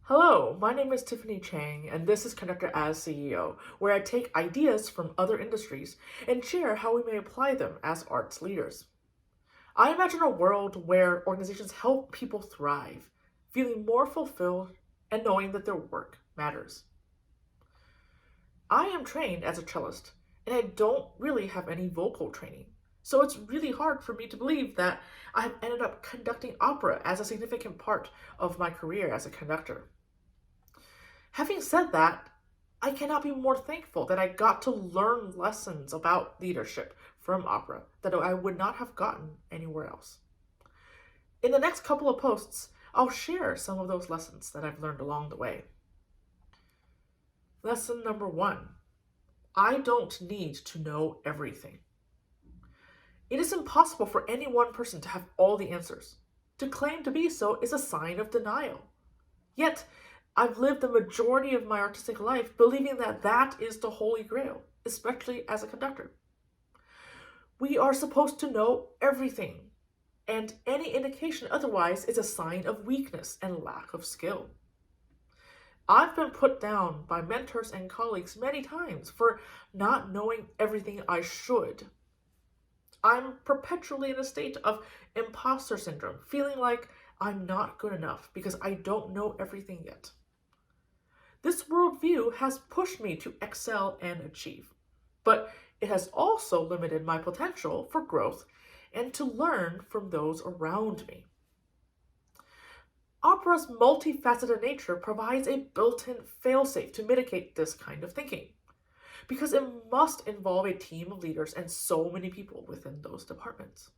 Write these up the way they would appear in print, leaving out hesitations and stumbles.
Hello, my name is Tiffany Chang, and this is Conductor as CEO, where I take ideas from other industries and share how we may apply them as arts leaders. I imagine a world where organizations help people thrive, feeling more fulfilled and knowing that their work matters. I am trained as a cellist, and I don't really have any vocal training, so it's really hard for me to believe that I have ended up conducting opera as a significant part of my career as a conductor. Having said that, I cannot be more thankful that I got to learn lessons about leadership from opera that I would not have gotten anywhere else. In the next couple of posts, I'll share some of those lessons that I've learned along the way. Lesson number 1. I don't need to know everything. It is impossible for any one person to have all the answers. To claim to be so is a sign of denial. Yet, I've lived the majority of my artistic life believing that that is the holy grail, especially as a conductor. We are supposed to know everything, and any indication otherwise is a sign of weakness and lack of skill. I've been put down by mentors and colleagues many times for not knowing everything I should. I'm perpetually in a state of imposter syndrome, feeling like I'm not good enough because I don't know everything yet. This worldview has pushed me to excel and achieve, but it has also limited my potential for growth and to learn from those around me. Opera's multifaceted nature provides a built-in failsafe to mitigate this kind of thinking, because it must involve a team of leaders and so many people within those departments.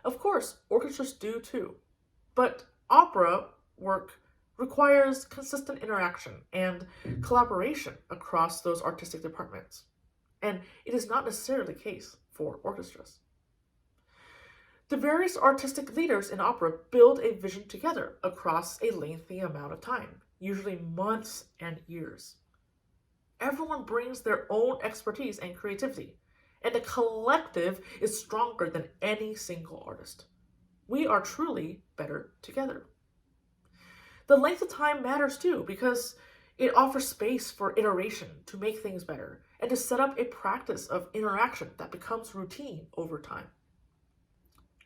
Of course, orchestras do too, but opera work requires consistent interaction and collaboration across those artistic departments, and it is not necessarily the case for orchestras. The various artistic leaders in opera build a vision together across a lengthy amount of time, usually months and years. Everyone brings their own expertise and creativity, and the collective is stronger than any single artist. We are truly better together. The length of time matters too, because it offers space for iteration to make things better and to set up a practice of interaction that becomes routine over time.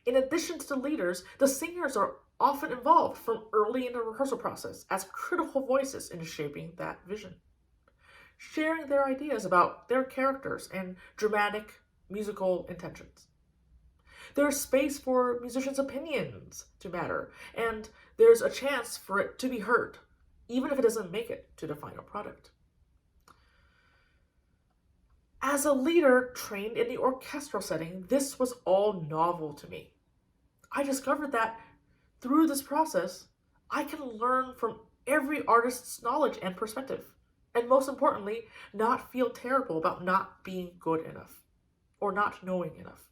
In addition to the leaders, the singers are often involved from early in the rehearsal process as critical voices in shaping that vision, sharing their ideas about their characters and dramatic musical intentions. There's space for musicians' opinions to matter, and there's a chance for it to be heard, even if it doesn't make it to the final product. As a leader trained in the orchestral setting, this was all novel to me. I discovered that through this process, I can learn from every artist's knowledge and perspective, and most importantly, not feel terrible about not being good enough or not knowing enough.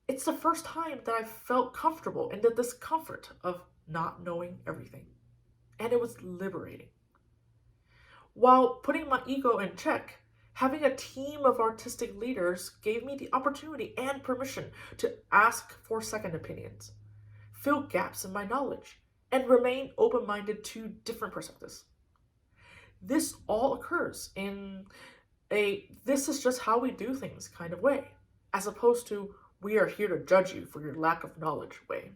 It's the first time that I felt comfortable in the discomfort of not knowing everything, and it was liberating. While putting my ego in check, having a team of artistic leaders gave me the opportunity and permission to ask for second opinions, fill gaps in my knowledge, and remain open-minded to different perspectives. This all occurs in a this is just how we do things kind of way, as opposed to we are here to judge you for your lack of knowledge way.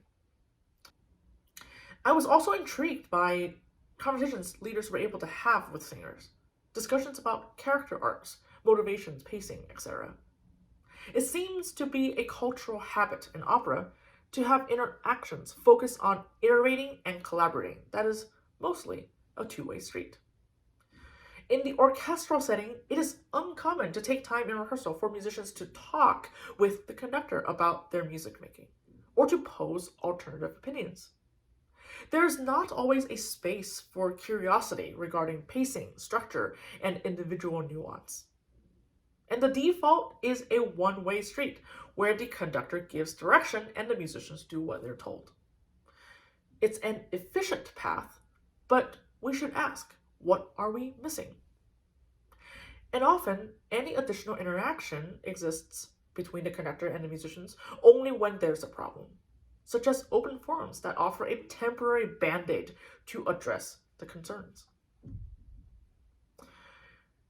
I was also intrigued by conversations leaders were able to have with singers, discussions about character arcs, motivations, pacing, etc. It seems to be a cultural habit in opera to have interactions focused on iterating and collaborating. That is mostly a two-way street. In the orchestral setting, it is uncommon to take time in rehearsal for musicians to talk with the conductor about their music making, or to pose alternative opinions. There is not always a space for curiosity regarding pacing, structure, and individual nuance. And the default is a one-way street, where the conductor gives direction and the musicians do what they're told. It's an efficient path, but we should ask, what are we missing? And often, any additional interaction exists between the conductor and the musicians only when there's a problem. such as open forums that offer a temporary band-aid to address the concerns.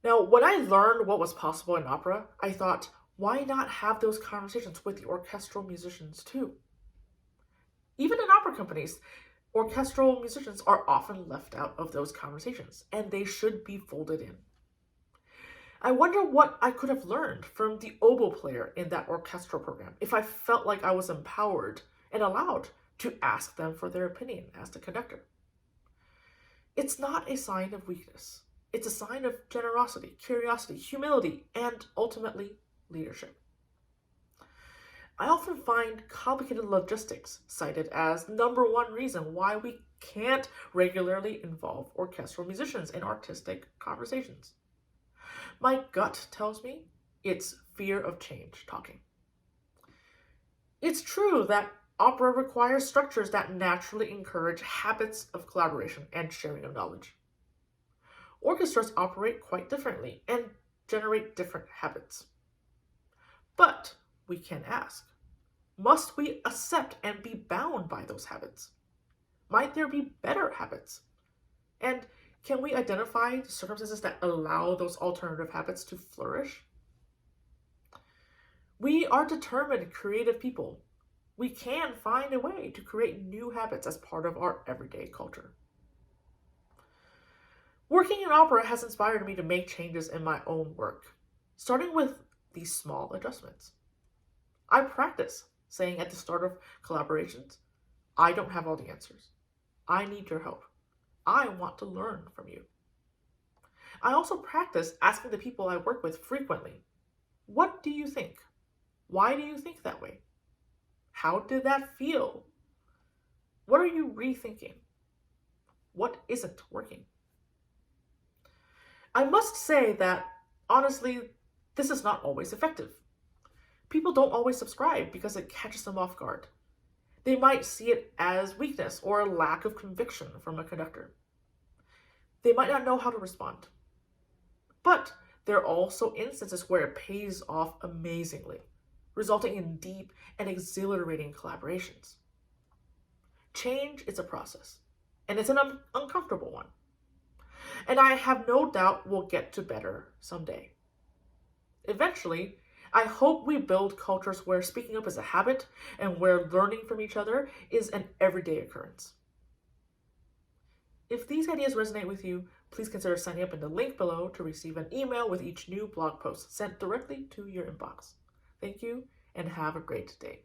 Now, when I learned what was possible in opera, I thought, why not have those conversations with the orchestral musicians too? Even in opera companies, orchestral musicians are often left out of those conversations, and they should be folded in. I wonder what I could have learned from the oboe player in that orchestral program if I felt like I was empowered and allowed to ask them for their opinion as the conductor. It's not a sign of weakness. It's a sign of generosity, curiosity, humility, and ultimately leadership. I often find complicated logistics cited as number one reason why we can't regularly involve orchestral musicians in artistic conversations. My gut tells me it's fear of change talking. It's true that opera requires structures that naturally encourage habits of collaboration and sharing of knowledge. Orchestras operate quite differently and generate different habits. But we can ask, must we accept and be bound by those habits? Might there be better habits? And can we identify the circumstances that allow those alternative habits to flourish? We are determined, creative people. We can find a way to create new habits as part of our everyday culture. Working in opera has inspired me to make changes in my own work, starting with these small adjustments. I practice saying at the start of collaborations, I don't have all the answers. I need your help. I want to learn from you. I also practice asking the people I work with frequently, what do you think? Why do you think that way? How did that feel? What are you rethinking? What isn't working? I must say that, honestly, this is not always effective. People don't always subscribe because it catches them off guard. They might see it as weakness or a lack of conviction from a conductor. They might not know how to respond. But there are also instances where it pays off amazingly, resulting in deep and exhilarating collaborations. Change is a process, and it's an uncomfortable one. And I have no doubt we'll get to better someday. Eventually, I hope we build cultures where speaking up is a habit and where learning from each other is an everyday occurrence. If these ideas resonate with you, please consider signing up in the link below to receive an email with each new blog post sent directly to your inbox. Thank you and have a great day.